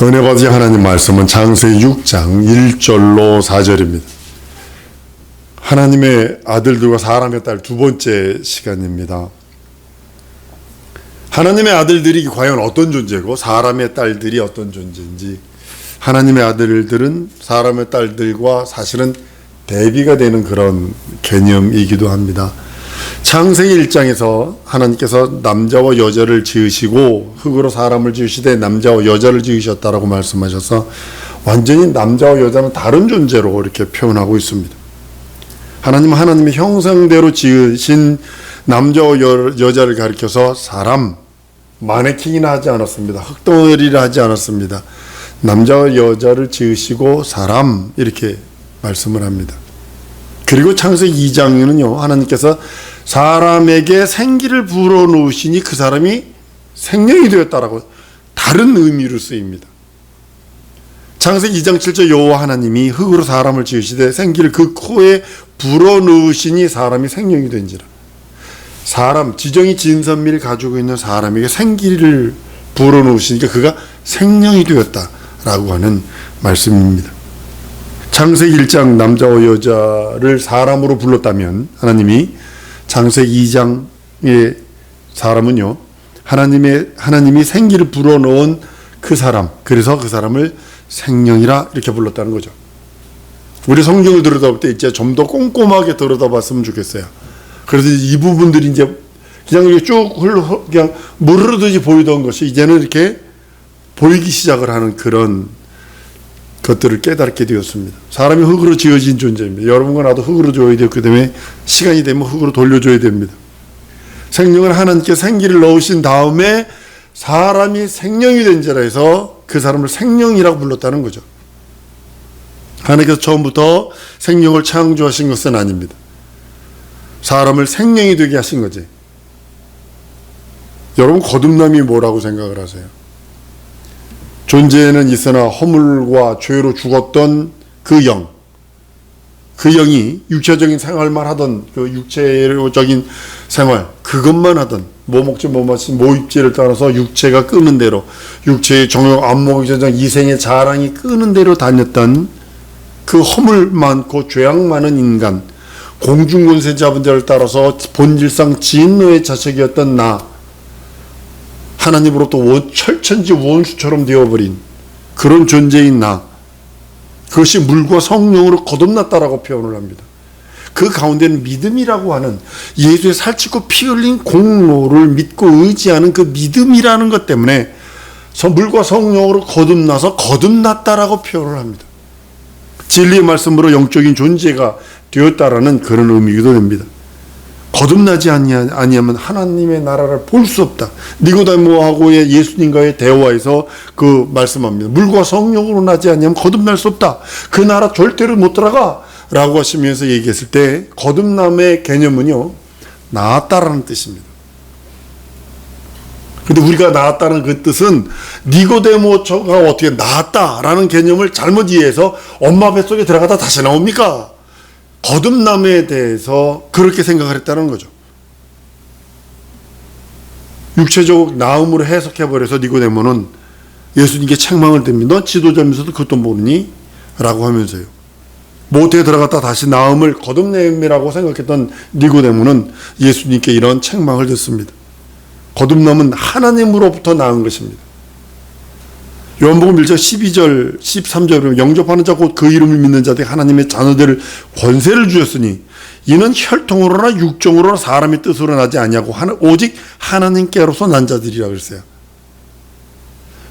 은혜 받으신 하나님 말씀은 창세기 6장 1절로 4절입니다. 하나님의 아들들과 사람의 딸 두 번째 시간입니다. 하나님의 아들들이 과연 어떤 존재고 사람의 딸들이 어떤 존재인지, 하나님의 아들들은 사람의 딸들과 사실은 대비가 되는 그런 개념이기도 합니다. 창세기 1장에서 하나님께서 남자와 여자를 지으시고 흙으로 사람을 지으시되 남자와 여자를 지으셨다라고 말씀하셔서 완전히 남자와 여자는 다른 존재로 이렇게 표현하고 있습니다. 하나님은 하나님의 형상대로 지으신 남자와 여자를 가리켜서 사람, 마네킹이나 하지 않았습니다. 흙덩어리를 하지 않았습니다. 남자와 여자를 지으시고 사람, 이렇게 말씀을 합니다. 그리고 창세기 2장에는요, 하나님께서 사람에게 생기를 불어넣으시니 그 사람이 생명이 되었다라고 다른 의미로 쓰입니다. 창세기 2장 7절 여호와 하나님이 흙으로 사람을 지으시되 생기를 그 코에 불어넣으시니 사람이 생명이 된지라. 사람, 지정이 진선미를 가지고 있는 사람에게 생기를 불어넣으시니까 그가 생명이 되었다라고 하는 말씀입니다. 창세기 1장 남자와 여자를 사람으로 불렀다면 하나님이 창세기 2장의 사람은요, 하나님이 생기를 불어넣은 그 사람, 그래서 그 사람을 생명이라 이렇게 불렀다는 거죠. 우리 성경을 들여다볼 때 이제 좀 더 꼼꼼하게 들여다봤으면 좋겠어요. 그래서 이 부분들이 이제 그냥 이렇게 쭉 그냥 물 흐르듯이 보이던 것이 이제는 이렇게 보이기 시작을 하는 그런 것들을 깨닫게 되었습니다. 사람이 흙으로 지어진 존재입니다. 여러분과 나도 흙으로 지어야 되고, 그 다음에 시간이 되면 흙으로 돌려줘야 됩니다. 생명을 하나님께 생기를 넣으신 다음에 사람이 생명이 된 자라 해서 그 사람을 생명이라고 불렀다는 거죠. 하나님께서 처음부터 생명을 창조하신 것은 아닙니다. 사람을 생명이 되게 하신 거지. 여러분, 거듭남이 뭐라고 생각을 하세요? 존재는 있으나 허물과 죄로 죽었던 그 영이 육체적인 생활만 하던, 그 육체적인 생활, 그것만 하던, 뭐 먹지 뭐 마시 뭐 입지를 따라서 육체가 끄는 대로, 육체의 정욕, 안목의 전장, 이생의 자랑이 끄는 대로 다녔던 그 허물 많고 죄악 많은 인간, 공중권세 잡은 자를 따라서 본질상 진노의 자식이었던 나, 하나님으로부터 철천지 원수처럼 되어버린 그런 존재인 나, 그것이 물과 성령으로 거듭났다라고 표현을 합니다. 그 가운데는 믿음이라고 하는 예수의 살찌고 피 흘린 공로를 믿고 의지하는 그 믿음이라는 것 때문에 물과 성령으로 거듭나서 거듭났다라고 표현을 합니다. 진리의 말씀으로 영적인 존재가 되었다라는 그런 의미이기도 됩니다. 거듭나지 아니하면 하나님의 나라를 볼 수 없다. 니고데모하고의 예수님과의 대화에서 그 말씀합니다. 물과 성령으로 나지 아니하면 거듭날 수 없다. 그 나라 절대로 못 들어가 라고 하시면서 얘기했을 때 거듭남의 개념은요, 나았다라는 뜻입니다. 근데 우리가 나았다는 그 뜻은 니고데모가 어떻게 나았다라는 개념을 잘못 이해해서 엄마 뱃속에 들어가다 다시 나옵니까? 거듭남에 대해서 그렇게 생각을 했다는 거죠. 육체적 나음으로 해석해버려서 니고데모는 예수님께 책망을 댑니다. 너 지도자면서도 그것도 모르니? 라고 하면서요. 모태에 들어갔다 다시 나음을 거듭남이라고 생각했던 니고데모는 예수님께 이런 책망을 듣습니다. 거듭남은 하나님으로부터 나은 것입니다. 요한복음 1장 12절 13절에 영접하는 자 곧 그 이름을 믿는 자들이 하나님의 자녀들을 권세를 주셨으니 이는 혈통으로나 육정으로나 사람의 뜻으로 나지 아니하고 오직 하나님께로서 난 자들이라 그랬어요.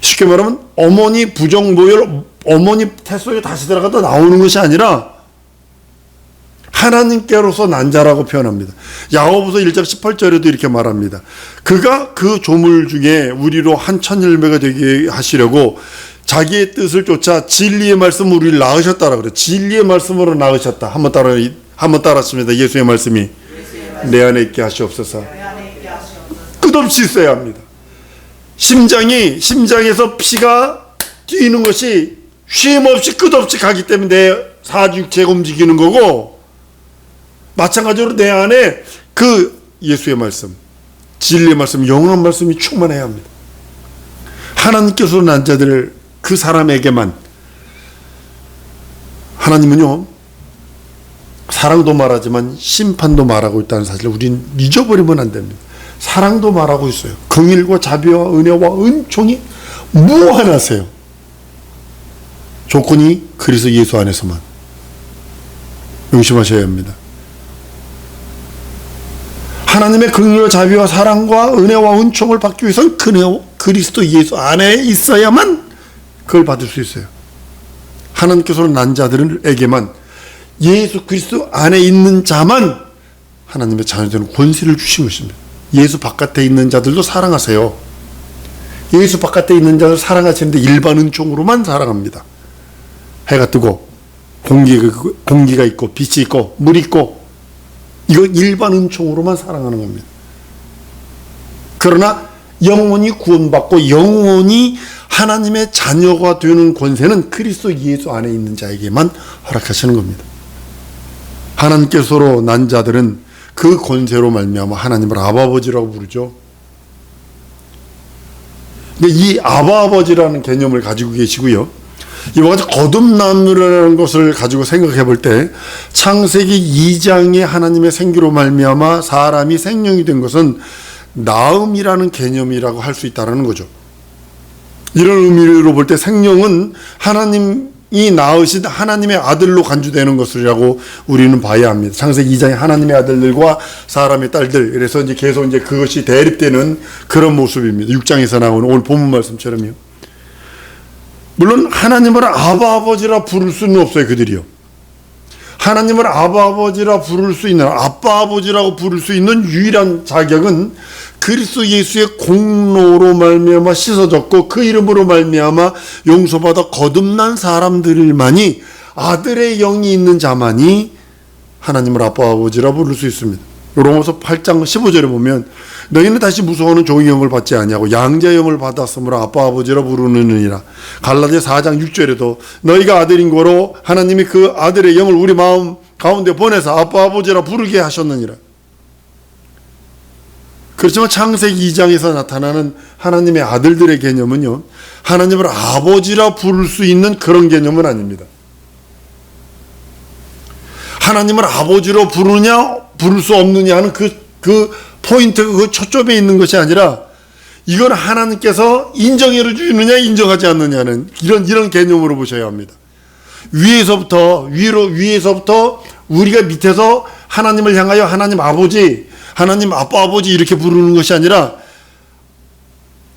쉽게 말하면 어머니 부정모혈, 어머니 태 속에 다시 들어갔다 나오는 것이 아니라 하나님께로서 난 자라고 표현합니다. 야고보서 1장 18절에도 이렇게 말합니다. 그가 그 조물 중에 우리로 한 천열매가 되게 하시려고 자기의 뜻을 쫓아 진리의 말씀으로 우리를 낳으셨다라고 그래요. 진리의 말씀으로 낳으셨다. 한번 따라하십니다. 예수의 말씀이 내 안에 있게 하시옵소서. 끝없이 있어야 합니다. 심장에서 피가 뛰는 것이 쉼없이 끝없이 가기 때문에 내 사육체가 움직이는 거고, 마찬가지로 내 안에 그 예수의 말씀, 진리의 말씀, 영원한 말씀이 충만해야 합니다. 하나님께서 난 자들을 그 사람에게만. 하나님은요, 사랑도 말하지만 심판도 말하고 있다는 사실을 우리는 잊어버리면 안 됩니다. 사랑도 말하고 있어요. 긍휼과 자비와 은혜와 은총이 무한하세요. 조건이 그리스도 예수 안에서만. 명심하셔야 합니다. 하나님의 긍휼과 자비와 사랑과 은혜와 은총을 받기 위해서는 그리스도 예수 안에 있어야만 그걸 받을 수 있어요. 하나님께서는 난 자들에게만, 예수 그리스도 안에 있는 자만 하나님의 자녀되는 권세를 주신 것입니다. 예수 바깥에 있는 자들도 사랑하세요. 예수 바깥에 있는 자들 사랑하시는데 일반 은총으로만 사랑합니다. 해가 뜨고 공기가 있고 빛이 있고 물이 있고, 이거 일반 은총으로만 사랑하는 겁니다. 그러나 영혼이 구원받고 영혼이 하나님의 자녀가 되는 권세는 그리스도 예수 안에 있는 자에게만 허락하시는 겁니다. 하나님께서로 난 자들은 그 권세로 말미암아 하나님을 아버지라고 부르죠. 근데 이 아버지라는 개념을 가지고 계시고요, 이와 같이 거듭남이라는 것을 가지고 생각해 볼 때 창세기 2장에 하나님의 생기로 말미암아 사람이 생명이 된 것은 나음이라는 개념이라고 할 수 있다는 거죠. 이런 의미로 볼 때 생명은 하나님이 낳으신 하나님의 아들로 간주되는 것이라고 우리는 봐야 합니다. 창세기 2장에 하나님의 아들들과 사람의 딸들, 그래서 이제 계속 이제 그것이 대립되는 그런 모습입니다. 6장에서 나오는 오늘 본문 말씀처럼요. 물론 하나님을 아버지라 부를 수는 없어요, 그들이요. 하나님을 아버지라 부를 수 있는, 아빠 아버지라고 부를 수 있는 유일한 자격은 그리스도 예수의 공로로 말미암아 씻어졌고 그 이름으로 말미암아 용서받아 거듭난 사람들만이, 아들의 영이 있는 자만이 하나님을 아빠 아버지라 부를 수 있습니다. 로마서 8장 15절에 보면 너희는 다시 무서워하는 종의 영을 받지 아니하고 양자의 영을 받았으므로 아빠 아버지라 부르느니라. 갈라디아 4장 6절에도 너희가 아들인 거로 하나님이 그 아들의 영을 우리 마음 가운데 보내서 아빠 아버지라 부르게 하셨느니라. 그렇지만 창세기 2장에서 나타나는 하나님의 아들들의 개념은요, 하나님을 아버지라 부를 수 있는 그런 개념은 아닙니다. 하나님을 아버지로 부르냐 부를 수 없느냐 하는 그 포인트가 그 초점에 있는 것이 아니라, 이건 하나님께서 인정해를 주느냐 인정하지 않느냐는 이런 개념으로 보셔야 합니다. 위에서부터 우리가 밑에서 하나님을 향하여 하나님 아버지, 하나님 아빠 아버지 이렇게 부르는 것이 아니라,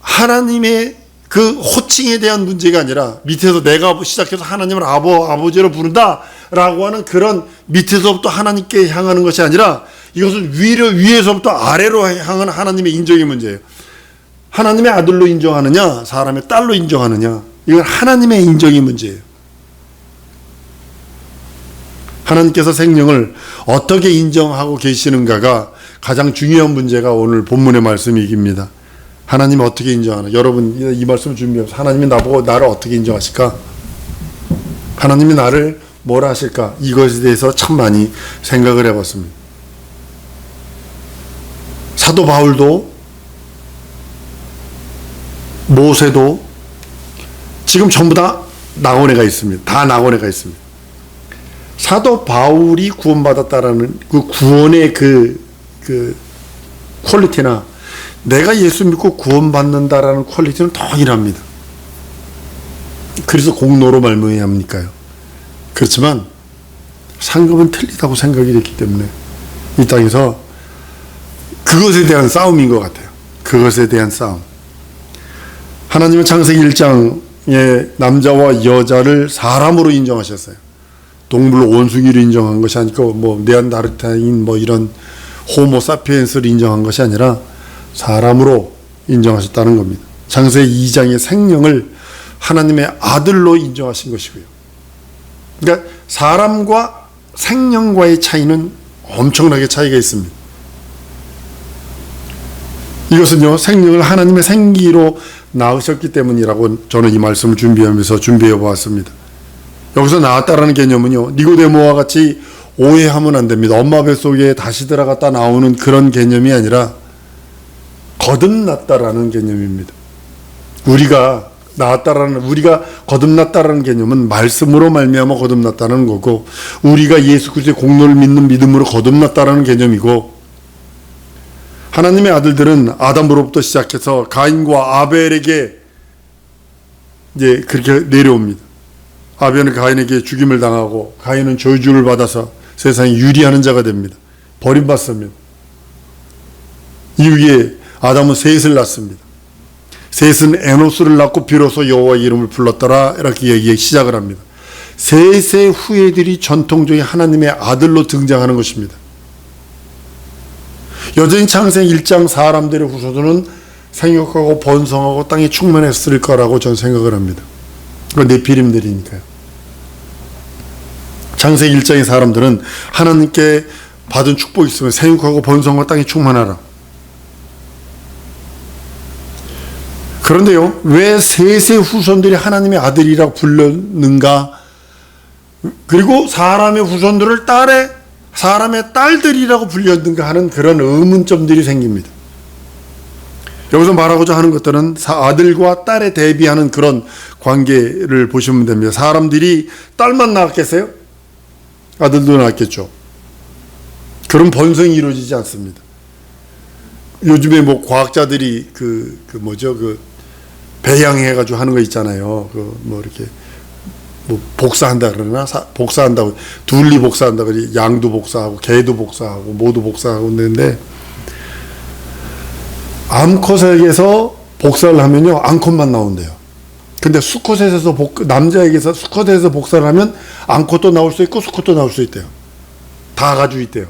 하나님의 그 호칭에 대한 문제가 아니라 밑에서 내가 시작해서 하나님을 아버지로 부른다라고 하는 그런 밑에서부터 하나님께 향하는 것이 아니라, 이것은 위에서부터 아래로 향하는 하나님의 인정의 문제예요. 하나님의 아들로 인정하느냐 사람의 딸로 인정하느냐, 이건 하나님의 인정의 문제예요. 하나님께서 생명을 어떻게 인정하고 계시는가가 가장 중요한 문제가 오늘 본문의 말씀입니다. 하나님 어떻게 인정하나? 여러분 이 말씀을 준비해서 하나님이 나보고 나를 어떻게 인정하실까? 하나님이 나를 뭐라 하실까? 이것에 대해서 참 많이 생각을 해봤습니다. 사도 바울도 모세도 지금 전부 다 낙원에가 있습니다. 다 낙원에가 있습니다. 사도 바울이 구원받았다라는 그 구원의 그 퀄리티나 내가 예수 믿고 구원받는다라는 퀄리티는 동일합니다. 그래서 공로로 말미암으니까요. 그렇지만 상급은 틀리다고 생각이 됐기 때문에 이 땅에서 그것에 대한 싸움인 것 같아요. 그것에 대한 싸움. 하나님은 창세기 1장에 남자와 여자를 사람으로 인정하셨어요. 동물로 원숭이를 인정한 것이 아니고 네안데르탈인 이런 호모사피엔스를 인정한 것이 아니라 사람으로 인정하셨다는 겁니다. 창세기 2장의 생명을 하나님의 아들로 인정하신 것이고요. 그러니까 사람과 생명과의 차이는 엄청나게 차이가 있습니다. 이것은요, 생명을 하나님의 생기로 낳으셨기 때문이라고 저는 이 말씀을 준비하면서 준비해 보았습니다. 여기서 낳았다라는 개념은요, 니고데모와 같이 오해하면 안 됩니다. 엄마 뱃속에 다시 들어갔다 나오는 그런 개념이 아니라 거듭났다라는 개념입니다. 우리가 나왔다라는, 우리가 거듭났다라는 개념은 말씀으로 말미암아 거듭났다는 거고, 우리가 예수 그리스도의 공로를 믿는 믿음으로 거듭났다라는 개념이고, 하나님의 아들들은 아담으로부터 시작해서 가인과 아벨에게 이제 그렇게 내려옵니다. 아벨은 가인에게 죽임을 당하고 가인은 저주를 받아서 세상에 유리하는 자가 됩니다. 버림받습니다. 이후에 아담은 셋을 낳습니다. 셋은 에노스를 낳고 비로소 여호와의 이름을 불렀더라, 이렇게 얘기 시작을 합니다. 셋의 후예들이 전통적인 하나님의 아들로 등장하는 것입니다. 여전히 창세기 1장 사람들의 후손들은 생육하고 번성하고 땅에 충만했을 거라고 저는 생각을 합니다. 그 네피림들이니까요. 창세기 1장의 사람들은 하나님께 받은 축복이 있으면 생육하고 번성하고 땅에 충만하라. 그런데요, 왜 셋의 후손들이 하나님의 아들이라고 불렀는가? 그리고 사람의 후손들을 사람의 딸들이라고 불렸는가 하는 그런 의문점들이 생깁니다. 여기서 말하고자 하는 것들은 아들과 딸에 대비하는 그런 관계를 보시면 됩니다. 사람들이 딸만 낳았겠어요? 아들도 낳았겠죠. 그런 번성이 이루어지지 않습니다. 요즘에 뭐 과학자들이 배양해가지고 하는 거 있잖아요. 이렇게 복사한다 그러나? 복사한다고, 둘리 복사한다 그러지, 양도 복사하고, 개도 복사하고, 모두 복사하고 있는데, 암컷에게서 복사를 하면요, 암컷만 나온대요. 근데 수컷에서 남자에게서 수컷에서 복사를 하면 암컷도 나올 수 있고, 수컷도 나올 수 있대요. 다 가지고 있대요.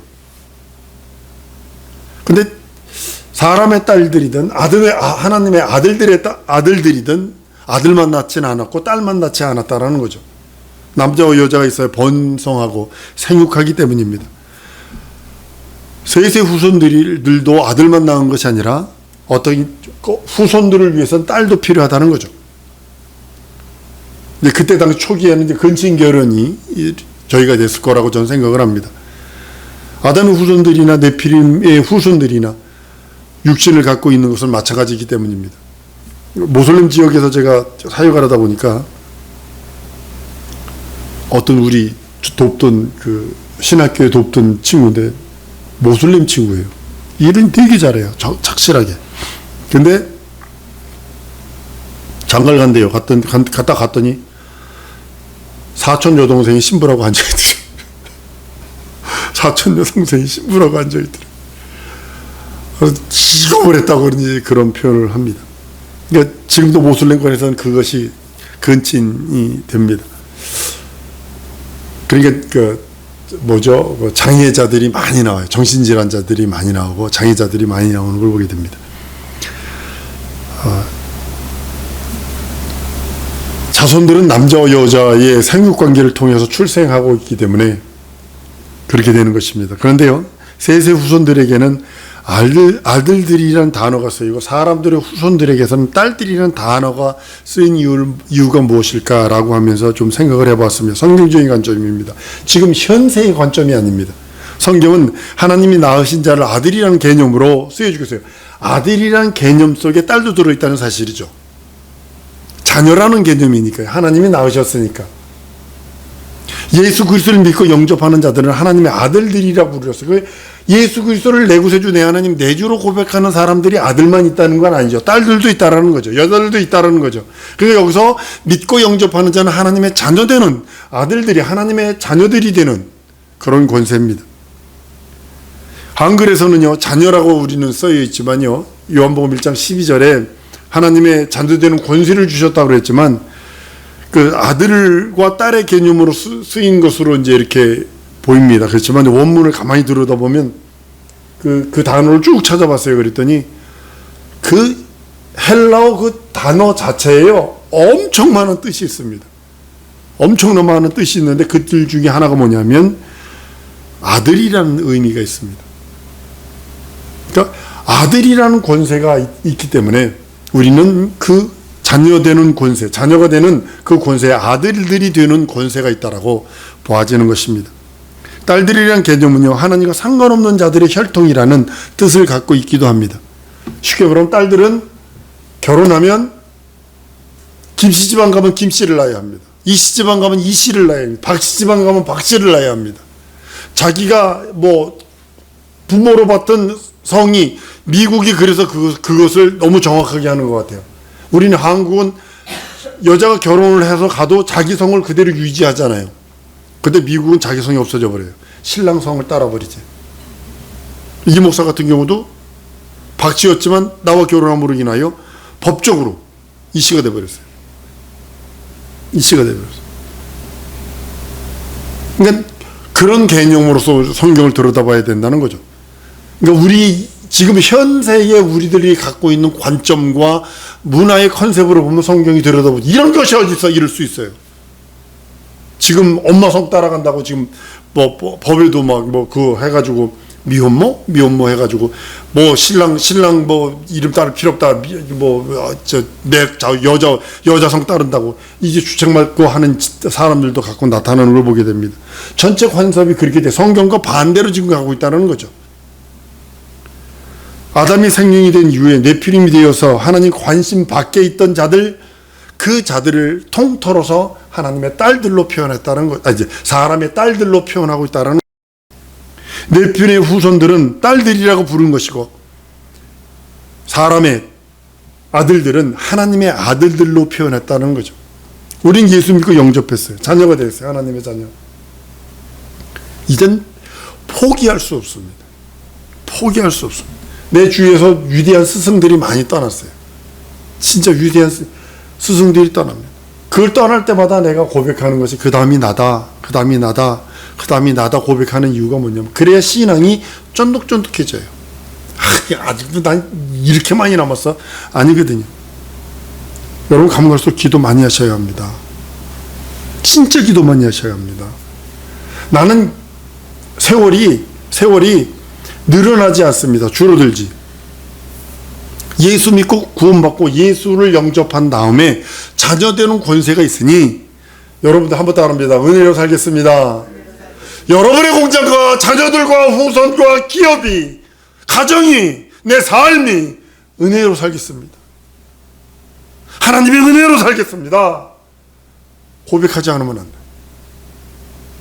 근데 사람의 딸들이든, 하나님의 아들들이든, 아들만 낳지는 않았고 딸만 낳지 않았다라는 거죠. 남자와 여자가 있어야 번성하고 생육하기 때문입니다. 셋의 후손들도 아들만 낳은 것이 아니라 어떤 후손들을 위해서는 딸도 필요하다는 거죠. 이제 그때 당시 초기에는 이제 근친 결혼이 저희가 됐을 거라고 저는 생각을 합니다. 아담의 후손들이나 네피림의 후손들이나 육신을 갖고 있는 것은 마찬가지이기 때문입니다. 모슬림 지역에서 제가 사역을 하다 보니까 어떤 우리 돕던 신학교에 돕던 친구인데 모슬림 친구예요. 일은 되게 잘해요. 착실하게. 근데 장가를 간대요. 갔더니 사촌 여동생이 신부라고 앉아있더래요. 사촌 여동생이 신부라고 앉아있더래요. 기겁을 했다고 그런 표현을 합니다. 그러니까 지금도 모슬렘권에서는 그것이 근친이 됩니다. 그러니까 장애자들이 많이 나와요. 정신질환자들이 많이 나오고 장애자들이 많이 나오는 걸 보게 됩니다. 자손들은 남자와 여자의 생육관계를 통해서 출생하고 있기 때문에 그렇게 되는 것입니다. 그런데요, 셋의 후손들에게는 아들들이라는 단어가 쓰이고 사람들의 후손들에게서는 딸들이라는 단어가 쓰인 이유가 무엇일까라고 하면서 좀 생각을 해봤습니다. 성경적인 관점입니다. 지금 현세의 관점이 아닙니다. 성경은 하나님이 낳으신 자를 아들이라는 개념으로 쓰여주고 있어요. 아들이라는 개념 속에 딸도 들어있다는 사실이죠. 자녀라는 개념이니까요. 하나님이 낳으셨으니까. 예수 그리스도를 믿고 영접하는 자들은 하나님의 아들들이라고 부르셨어요. 예수 그리스도를 내 구세주 내 하나님 내 주로 고백하는 사람들이 아들만 있다는 건 아니죠. 딸들도 있다라는 거죠. 여자들도 있다라는 거죠. 그러니까 여기서 믿고 영접하는 자는 하나님의 자녀되는 아들들이 하나님의 자녀들이 되는 그런 권세입니다. 한글에서는요, 자녀라고 우리는 쓰여 있지만요, 요한복음 1장 12절에 하나님의 자녀되는 권세를 주셨다고 그랬지만 그 아들과 딸의 개념으로 쓰인 것으로 이제 이렇게 보입니다. 그렇지만 원문을 가만히 들여다보면 그 단어를 쭉 찾아봤어요. 그랬더니 그 헬라어 그 단어 자체에요, 엄청 많은 뜻이 있습니다. 엄청난 많은 뜻이 있는데 그 뜻 중에 하나가 뭐냐면 아들이라는 의미가 있습니다. 그러니까 아들이라는 권세가 있기 때문에 우리는 그 자녀되는 권세, 자녀가 되는 그 권세에 아들들이 되는 권세가 있다라고 보아지는 것입니다. 딸들이라는 개념은요, 하나님과 상관없는 자들의 혈통이라는 뜻을 갖고 있기도 합니다. 쉽게 말하면 딸들은 결혼하면 김씨 집안 가면 김씨를 낳아야 합니다. 이씨 집안 가면 이씨를 낳아야 합니다. 박씨 집안 가면 박씨를 낳아야 합니다. 자기가 뭐 부모로 봤던 성이 미국이 그래서 그것을 너무 정확하게 하는 것 같아요. 우리는 한국은 여자가 결혼을 해서 가도 자기 성을 그대로 유지하잖아요. 근데 미국은 자기 성이 없어져 버려요. 신랑 성을 따라버리지. 이 목사 같은 경우도 박씨였지만 나와 결혼함으로 인하여 법적으로 이씨가 돼버렸어요. 이씨가 돼버렸어요. 그러니까 그런 개념으로서 성경을 들여다봐야 된다는 거죠. 그러니까 우리 지금 현세에 우리들이 갖고 있는 관점과 문화의 컨셉으로 보면 성경이 들여다보면 이런 것이 어디서 이럴 수 있어요. 지금 엄마 성 따라간다고 지금 뭐 법에도 막 뭐 그 해가지고 미혼모 해가지고 뭐 신랑 뭐 이름 따를 필요 없다 뭐 저 내 여자 성 따른다고 이제 주책 말고 하는 사람들도 갖고 나타나는 걸 보게 됩니다. 전체 관습이 그렇게 돼 성경과 반대로 지금 가고 있다는 거죠. 아담이 생명이 된 이후에 네피림이 되어서 하나님 관심 밖에 있던 자들 그 자들을 통틀어서 하나님의 딸들로 표현했다는 것, 이제 사람의 딸들로 표현하고 있다는. 네피림의 후손들은 딸들이라고 부른 것이고 사람의 아들들은 하나님의 아들들로 표현했다는 거죠. 우린 예수 믿고 영접했어요. 자녀가 되었어요. 하나님의 자녀. 이젠 포기할 수 없습니다. 포기할 수 없습니다. 내 주위에서 위대한 스승들이 많이 떠났어요. 진짜 위대한 스승들이 떠납니다. 그걸 떠날 때마다 내가 고백하는 것이 그 다음이 나다, 그 다음이 나다, 그 다음이 나다 고백하는 이유가 뭐냐면 그래야 신앙이 쫀득쫀득해져요. 아직도 난 이렇게 많이 남았어? 아니거든요. 여러분 가면 갈수록 기도 많이 하셔야 합니다. 진짜 기도 많이 하셔야 합니다. 나는 세월이 늘어나지 않습니다. 줄어들지. 예수 믿고 구원받고 예수를 영접한 다음에 자녀되는 권세가 있으니 여러분들 한번 따라합니다. 은혜로 살겠습니다. 여러분의 공장과 자녀들과 후손과 기업이 가정이 내 삶이 은혜로 살겠습니다. 하나님의 은혜로 살겠습니다. 고백하지 않으면 안 돼.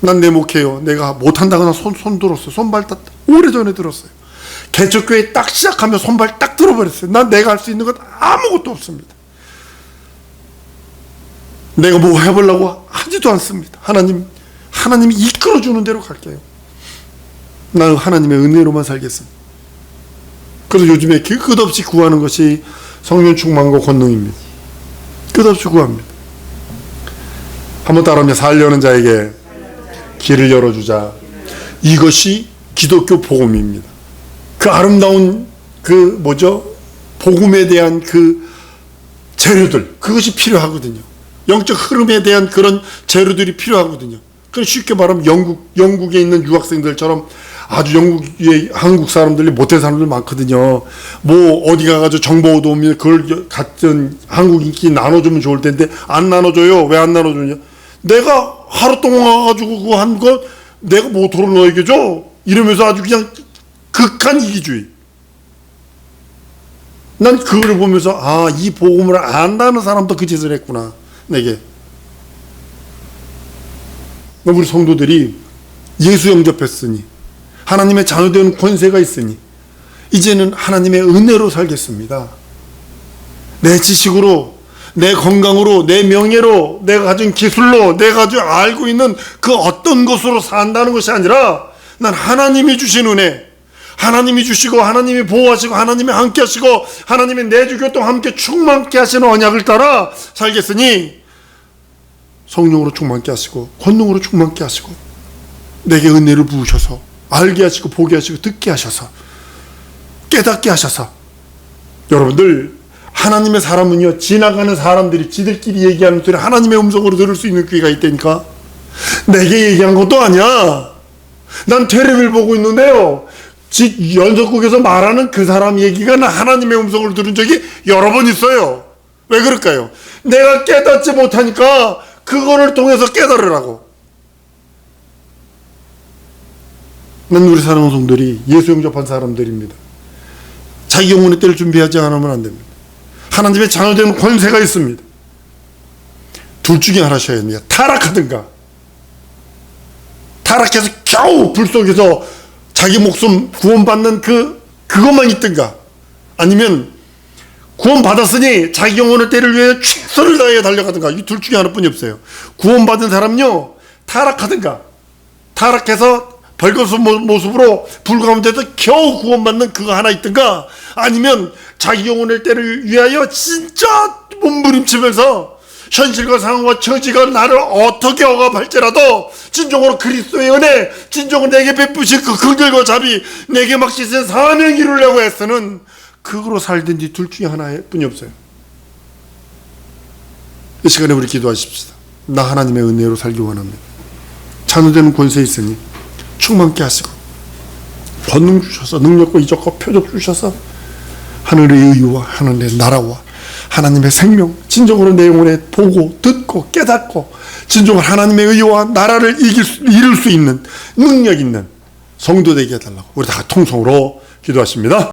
난 내 목회요. 내가 못한다거나 손 들었어요. 손발 딱 오래전에 들었어요. 개척교회 딱 시작하면 손발 딱 들어버렸어요. 난 내가 할 수 있는 건 아무것도 없습니다. 내가 뭐 해보려고 하지도 않습니다. 하나님이 이끌어주는 대로 갈게요. 나는 하나님의 은혜로만 살겠습니다. 그래서 요즘에 끝없이 구하는 것이 성령 충만과 권능입니다. 끝없이 구합니다. 한번 따라하면 살려는 자에게 길을 열어주자. 이것이 기독교 복음입니다. 그 아름다운 복음에 대한 그 재료들, 그것이 필요하거든요. 영적 흐름에 대한 그런 재료들이 필요하거든요. 그럼 쉽게 말하면 영국에 있는 유학생들처럼 아주 한국 사람들이 못된 사람들 많거든요. 뭐 어디 가가지고 정보 얻어오면 그걸 같은 한국인끼리 나눠주면 좋을 텐데 안 나눠줘요. 왜 안 나눠주냐? 내가 하루 동안 가가지고 그거 한 거 내가 뭐 돈을 너에게 줘? 이러면서 아주 그냥 극한 이기주의. 난 그걸 보면서 이 복음을 안다는 사람도 그 짓을 했구나. 내게. 우리 성도들이 예수 영접했으니 하나님의 자녀되는 권세가 있으니 이제는 하나님의 은혜로 살겠습니다. 내 지식으로, 내 건강으로, 내 명예로, 내가 가진 기술로, 내가 가지고 알고 있는 그 어떤 것으로 산다는 것이 아니라 난 하나님이 주신 은혜, 하나님이 주시고 하나님이 보호하시고 하나님이 함께 하시고 하나님의 내주교통 함께 충만케 하시는 언약을 따라 살겠으니 성령으로 충만케 하시고 권능으로 충만케 하시고 내게 은혜를 부으셔서 알게 하시고 보게 하시고 듣게 하셔서 깨닫게 하셔서 여러분들 하나님의 사람은요 지나가는 사람들이 지들끼리 얘기하는 소리 하나님의 음성으로 들을 수 있는 귀가 있다니까. 내게 얘기한 것도 아니야. 난 텔레비를 보고 있는데요 연속국에서 말하는 그 사람 얘기가 나 하나님의 음성을 들은 적이 여러 번 있어요. 왜 그럴까요? 내가 깨닫지 못하니까 그거를 통해서 깨달으라고. 난 우리 사랑하는 성도들이 예수 영접한 사람들입니다. 자기 영혼의 때를 준비하지 않으면 안 됩니다. 하나님의 자녀되는 권세가 있습니다. 둘 중에 하나셔야 합니다. 타락하든가, 타락해서 겨우 불 속에서 자기 목숨 구원받는 그것만 있든가, 아니면 구원받았으니 자기 영혼의 때를 위해 최선을 다해 달려가든가. 이 둘 중에 하나뿐이 없어요. 구원받은 사람은요, 타락하든가, 타락해서 벌거벗은 모습으로 불 가운데서 겨우 구원받는 그거 하나 있든가, 아니면 자기 영혼의 때를 위하여 진짜 몸부림치면서 현실과 상황과 처지가 나를 어떻게 억압할지라도 진정으로 그리스도의 은혜, 진정으로 내게 베푸신 그 긍휼과 자비, 내게 맡기신 사명 이루려고 애쓰는, 그거로 살든지 둘 중에 하나뿐이 없어요. 이 시간에 우리 기도하십시다. 나 하나님의 은혜로 살기 원합니다. 찬우되는 권세 있으니 충만케 하시고 권능 주셔서, 능력과 이적과 표적 주셔서 하늘의 의와 하늘의 나라와 하나님의 생명, 진정으로 내 영혼에 보고 듣고 깨닫고 진정으로 하나님의 의와 나라를 이룰 수 있는 능력 있는 성도 되게 해달라고 우리 다 통성으로 기도하십니다.